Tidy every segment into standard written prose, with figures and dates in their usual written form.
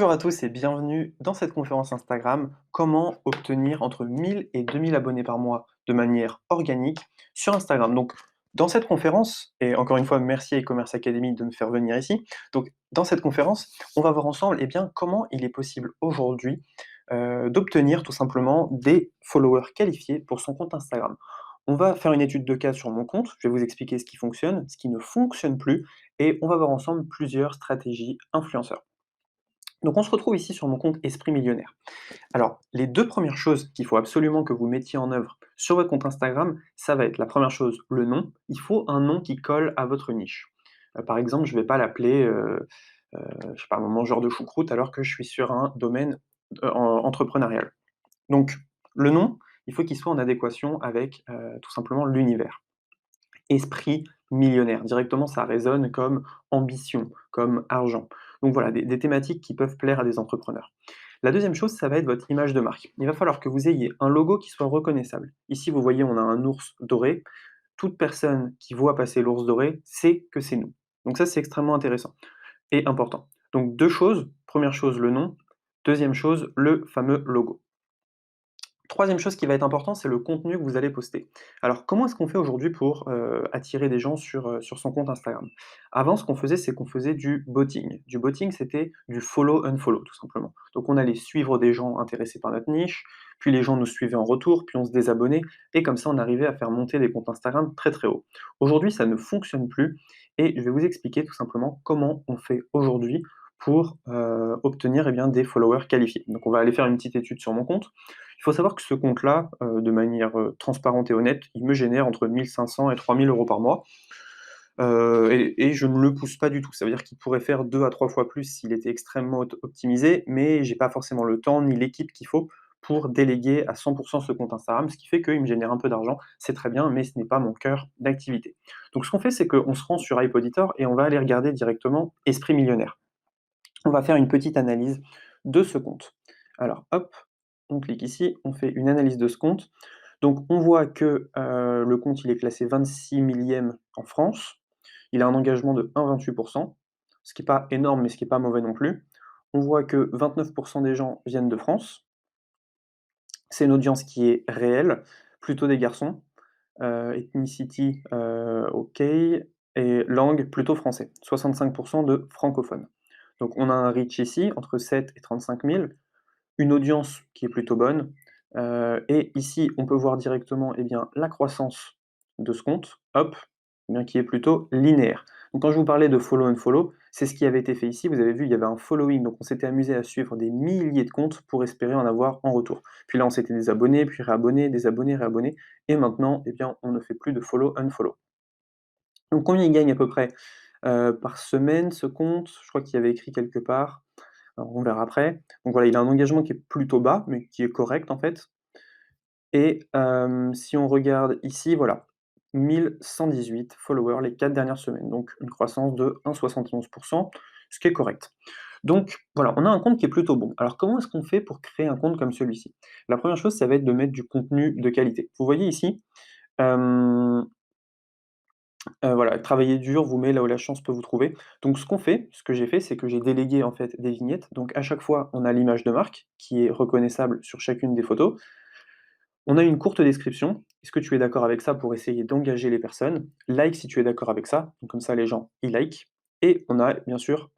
Bonjour à tous et bienvenue dans cette conférence Instagram. Comment obtenir entre 1000 et 2000 abonnés par mois de manière organique sur Instagram. Donc, dans cette conférence, et encore une fois, merci à e-commerce Academy de me faire venir ici. Donc, dans cette conférence, on va voir ensemble comment il est possible aujourd'hui d'obtenir tout simplement des followers qualifiés pour son compte Instagram. On va faire une étude de cas sur mon compte, je vais vous expliquer ce qui fonctionne, ce qui ne fonctionne plus, et on va voir ensemble plusieurs stratégies influenceurs. Donc on se retrouve ici sur mon compte Esprit Millionnaire. Alors, les 2 premières choses qu'il faut absolument que vous mettiez en œuvre sur votre compte Instagram, ça va être la première chose, le nom. Il faut un nom qui colle à votre niche. Par exemple, je ne vais pas l'appeler, je sais pas, mon mangeur de choucroute alors que je suis sur un domaine, entrepreneurial. Donc le nom, il faut qu'il soit en adéquation avec, tout simplement l'univers. Esprit millionnaire. Directement, ça résonne comme ambition, comme argent. Donc voilà, des thématiques qui peuvent plaire à des entrepreneurs. La deuxième chose, ça va être votre image de marque. Il va falloir que vous ayez un logo qui soit reconnaissable. Ici, vous voyez, on a un ours doré. Toute personne qui voit passer l'ours doré sait que c'est nous. Donc ça, c'est extrêmement intéressant et important. Donc 2 choses. Première chose, le nom. Deuxième chose, le fameux logo. Troisième chose qui va être important, c'est le contenu que vous allez poster. Alors, comment est-ce qu'on fait aujourd'hui pour, attirer des gens sur son compte Instagram? Avant, ce qu'on faisait, c'est qu'on faisait du botting. Du botting, c'était du follow unfollow, tout simplement. Donc on allait suivre des gens intéressés par notre niche, puis les gens nous suivaient en retour, puis on se désabonnait et comme ça, on arrivait à faire monter des comptes Instagram très, très haut. Aujourd'hui, ça ne fonctionne plus et je vais vous expliquer tout simplement comment on fait aujourd'hui pour, obtenir, des followers qualifiés. Donc on va aller faire une petite étude sur mon compte. Il faut savoir que ce compte-là, de manière, transparente et honnête, il me génère entre 1 500 et 3 000 € par mois, et je ne le pousse pas du tout. Ça veut dire qu'il pourrait faire 2 à 3 fois plus s'il était extrêmement optimisé, mais j'ai pas forcément le temps ni l'équipe qu'il faut pour déléguer à 100 ce compte Instagram, ce qui fait qu'il me génère un peu d'argent. C'est très bien, mais ce n'est pas mon cœur d'activité. Donc ce qu'on fait, c'est qu'on se rend sur Hype Auditor et on va aller regarder directement Esprit Millionnaire. On va faire une petite analyse de ce compte. Alors hop, on clique ici, on fait une analyse de ce compte. Donc on voit que, le compte il est classé 26 millième en France. Il a un engagement de 1,28, ce qui est pas énorme, mais ce qui est pas mauvais non plus. On voit que 29 des gens viennent de France. C'est une audience qui est réelle, plutôt des garçons. Ethnicity, OK et langue plutôt français. 65 de francophones. Donc on a un reach ici entre 7 et 35 000, une audience qui est plutôt bonne, et ici on peut voir directement, la croissance de ce compte, hop, qui est plutôt linéaire. Donc quand je vous parlais de follow and follow, c'est ce qui avait été fait ici. Vous avez vu, il y avait un following, donc on s'était amusé à suivre des milliers de comptes pour espérer en avoir en retour. Puis là, on s'était désabonné, puis réabonné, désabonné, réabonné, et maintenant, on ne fait plus de follow and follow. Donc combien il gagne à peu près, par semaine ce compte? Je crois qu'il y avait écrit quelque part. Alors on verra après. Donc voilà, il a un engagement qui est plutôt bas, mais qui est correct en fait. Et si on regarde ici, voilà, 1 118 followers les 4 dernières semaines, donc une croissance de 1,71, ce qui est correct. Donc voilà, on a un compte qui est plutôt bon. Alors comment est-ce qu'on fait pour créer un compte comme celui-ci? La première chose, ça va être de mettre du contenu de qualité. Vous voyez ici, hem voilà, travailler dur vous met là où la chance peut vous trouver. Donc ce que j'ai fait, c'est que j'ai délégué en fait des vignettes. Donc à chaque fois, on a l'image de marque qui est reconnaissable sur chacune des photos. On a une courte description. Est-ce que tu es d'accord avec ça pour essayer d'engager les personnes? Like si tu es d'accord avec ça. Donc comme ça, les gens, ils like. Et on a bien sûr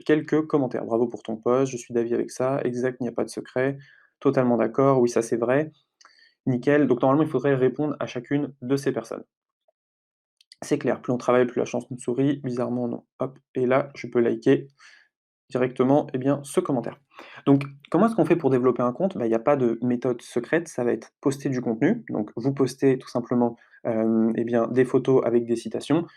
quelques commentaires. Bravo pour ton post, je suis d'avis avec ça, exact, il n'y a pas de secret, totalement d'accord, oui, ça c'est vrai, nickel. Donc normalement, il faudrait répondre à chacune de ces personnes. C'est clair, plus on travaille, plus la chance nous sourit. Bizarrement, non. Hop, et là, je peux liker directement, ce commentaire. Donc, comment est-ce qu'on fait pour développer un compte? Bah, il n'y a pas de méthode secrète, ça va être poster du contenu. Donc, vous postez tout simplement, des photos avec des citations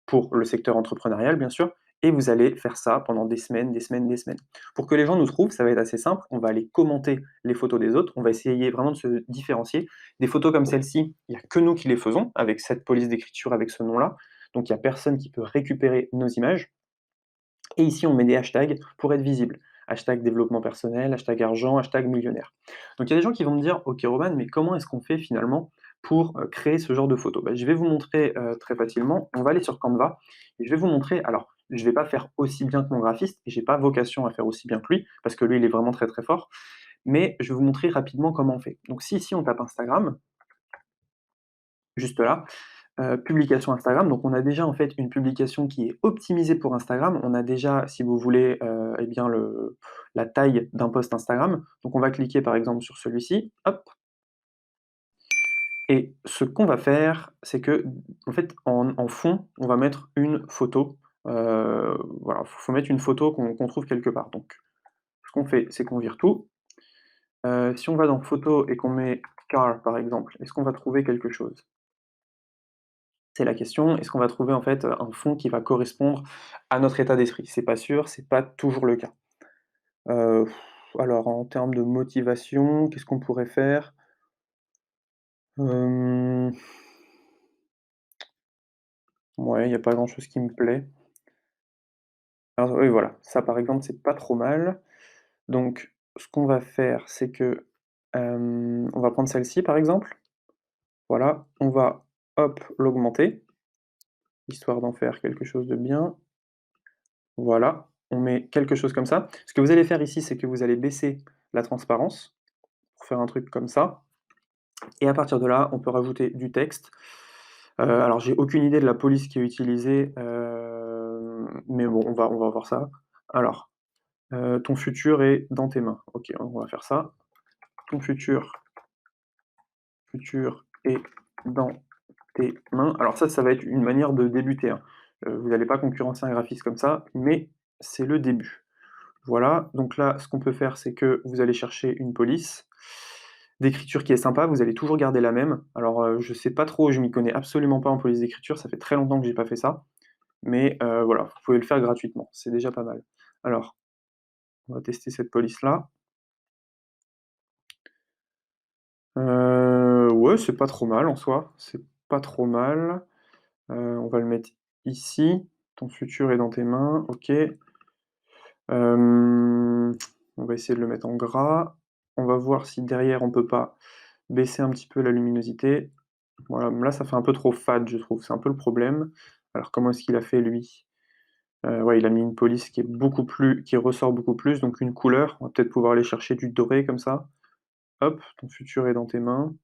pour le secteur entrepreneurial, bien sûr, et vous allez faire ça pendant des semaines, des semaines, des semaines. Pour que les gens nous trouvent, ça va être assez simple, on va aller commenter les photos des autres, on va essayer vraiment de se différencier. Des photos comme celle-ci, il n'y a que nous qui les faisons, avec cette police d'écriture, avec ce nom-là, donc il n'y a personne qui peut récupérer nos images. Et ici, on met des hashtags pour être visible. Hashtag développement personnel, hashtag argent, hashtag millionnaire. Donc il y a des gens qui vont me dire: «OK Roman, mais comment est-ce qu'on fait finalement pour, créer ce genre de photo?» Bah, je vais vous montrer, très facilement. On va aller sur Canva et je vais vous montrer alors je vais pas faire aussi bien que mon graphiste et j'ai pas vocation à faire aussi bien que lui, parce que lui, il est vraiment très, très fort. Mais je vais vous montrer rapidement comment on fait. Donc si ici on tape Instagram, juste là, publication Instagram, donc on a déjà en fait une publication qui est optimisée pour Instagram. On a déjà, si vous voulez, eh bien la taille d'un post Instagram. Donc on va cliquer par exemple sur celui-ci, hop, et ce qu'on va faire, c'est que en fait en fond, on va mettre une photo. Voilà, faut mettre une photo qu'on trouve quelque part. Donc ce qu'on fait, c'est qu'on vire tout. Si on va dans photo et qu'on met car par exemple, est-ce qu'on va trouver quelque chose? C'est la question. Est-ce qu'on va trouver en fait, un fond qui va correspondre à notre état d'esprit? C'est pas sûr, c'est pas toujours le cas. Heu, alors en termes de motivation, qu'est-ce qu'on pourrait faire? Hem, ouais, il y a pas grand-chose qui me plaît. Alors oui, voilà, ça par exemple, c'est pas trop mal. Donc ce qu'on va faire, c'est que, on va prendre celle-ci par exemple. Voilà, on va, hop, l'augmenter, histoire d'en faire quelque chose de bien. Voilà, on met quelque chose comme ça. Ce que vous allez faire ici, c'est que vous allez baisser la transparence pour faire un truc comme ça et à partir de là, on peut rajouter du texte. Alors j'ai aucune idée de la police qui est utilisée, mais bon, on va voir ça. Alors, ton futur est dans tes mains. OK, on va faire ça. Ton futur est dans tes mains. Alors ça va être une manière de débuter, hein. Vous n'allez pas concurrencer un graphiste comme ça, mais c'est le début. Voilà, donc là, ce qu'on peut faire, c'est que vous allez chercher une police d'écriture qui est sympa, vous allez toujours garder la même. Alors, je sais pas trop, je m'y connais absolument pas en police d'écriture, ça fait très longtemps que j'ai pas fait ça, mais voilà, vous pouvez le faire gratuitement, c'est déjà pas mal. Alors, on va tester cette police-là. Ouais, c'est pas trop mal en soi, c'est pas trop mal. On va le mettre ici. Ton futur est dans tes mains, OK. On va essayer de le mettre en gras. On va voir si derrière on peut pas baisser un petit peu la luminosité. Voilà, là ça fait un peu trop fade je trouve, c'est un peu le problème. Alors comment est-ce qu'il a fait lui? Ouais, il a mis une police qui ressort beaucoup plus, donc une couleur. On va peut-être pouvoir aller chercher du doré comme ça. Hop, ton futur est dans tes mains.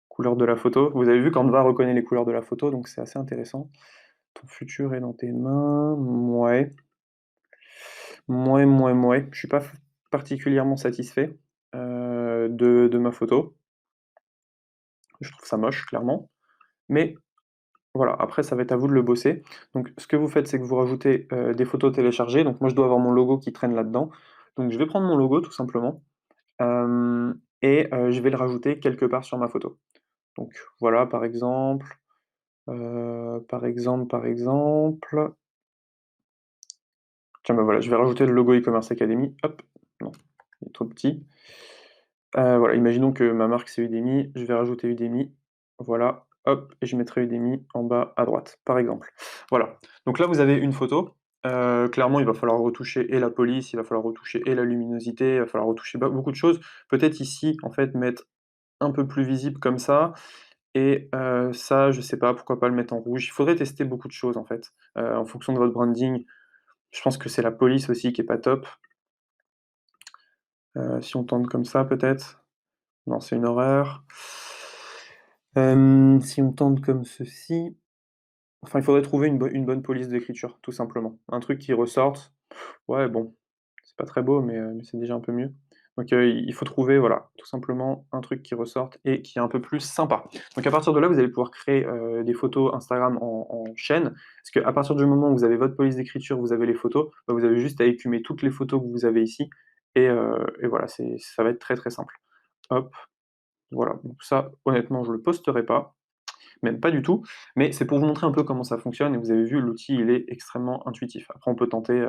Couleur de la photo. Vous avez vu Canva reconnaît les couleurs de la photo, donc c'est assez intéressant. Ton futur est dans tes mains. Mouais. Mouais, mouais, mouais. Je suis pas particulièrement satisfait, de ma photo. Je trouve ça moche clairement, mais voilà, après ça va être à vous de le bosser. Donc ce que vous faites, c'est que vous rajoutez, des photos téléchargées. Donc moi je dois avoir mon logo qui traîne là-dedans. Donc je vais prendre mon logo tout simplement, et je vais le rajouter quelque part sur ma photo. Donc voilà par exemple, tiens, bah, voilà, je vais rajouter le logo e-commerce academy, hop, non, il est trop petit. Voilà, imaginons que ma marque c'est Udemy, je vais rajouter Udemy, voilà, hop, et je mettrai Udemy en bas à droite, par exemple. Voilà, donc là vous avez une photo, clairement il va falloir retoucher et la police, il va falloir retoucher et la luminosité, il va falloir retoucher beaucoup de choses. Peut-être ici, en fait, mettre un peu plus visible comme ça et ça, je sais pas, pourquoi pas le mettre en rouge? Il faudrait tester beaucoup de choses, en fait, en fonction de votre branding. Je pense que c'est la police aussi qui est pas top. Si on tente comme ça peut-être? Non, c'est une horreur. Si on tente comme ceci, enfin, il faudrait trouver une bonne police d'écriture, tout simplement. Un truc qui ressorte. Ouais, bon, c'est pas très beau, mais c'est déjà un peu mieux. Donc, il faut trouver, voilà, tout simplement un truc qui ressorte et qui est un peu plus sympa. Donc à partir de là, vous allez pouvoir créer, des photos Instagram en chaîne. Parce qu'à partir du moment où vous avez votre police d'écriture, vous avez les photos, bah, vous avez juste à écumer toutes les photos que vous avez ici et voilà, ça va être très, très simple. Hop, voilà, donc ça, honnêtement, je le posterai pas, même pas du tout, mais c'est pour vous montrer un peu comment ça fonctionne et vous avez vu, l'outil, il est extrêmement intuitif. Après on peut tenter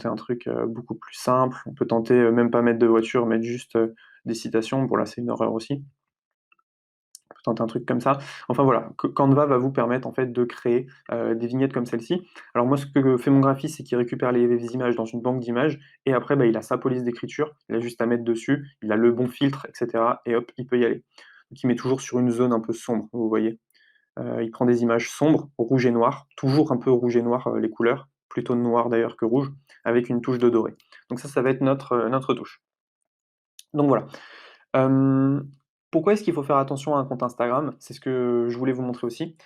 un truc, beaucoup plus simple, on peut tenter, même pas mettre de voiture, mettre juste, des citations. Bon là, c'est une horreur aussi. On peut tenter un truc comme ça. Enfin voilà, Canva va vous permettre en fait de créer, des vignettes comme celle-ci. Alors moi, ce que fait mon graphiste, c'est qu'il récupère les images dans une banque d'images et après, bah, il a sa police d'écriture, il a juste à mettre dessus, il a le bon filtre et cetera et hop, il peut y aller. Donc il met toujours sur une zone un peu sombre, vous voyez? Il prend des images sombres, rouge et noir, toujours un peu rouge et noir, les couleurs, plutôt noir d'ailleurs que rouge, avec une touche de doré. Donc ça va être notre touche. Donc voilà. Hem, Pourquoi est-ce qu'il faut faire attention à un compte Instagram? C'est ce que je voulais vous montrer aussi.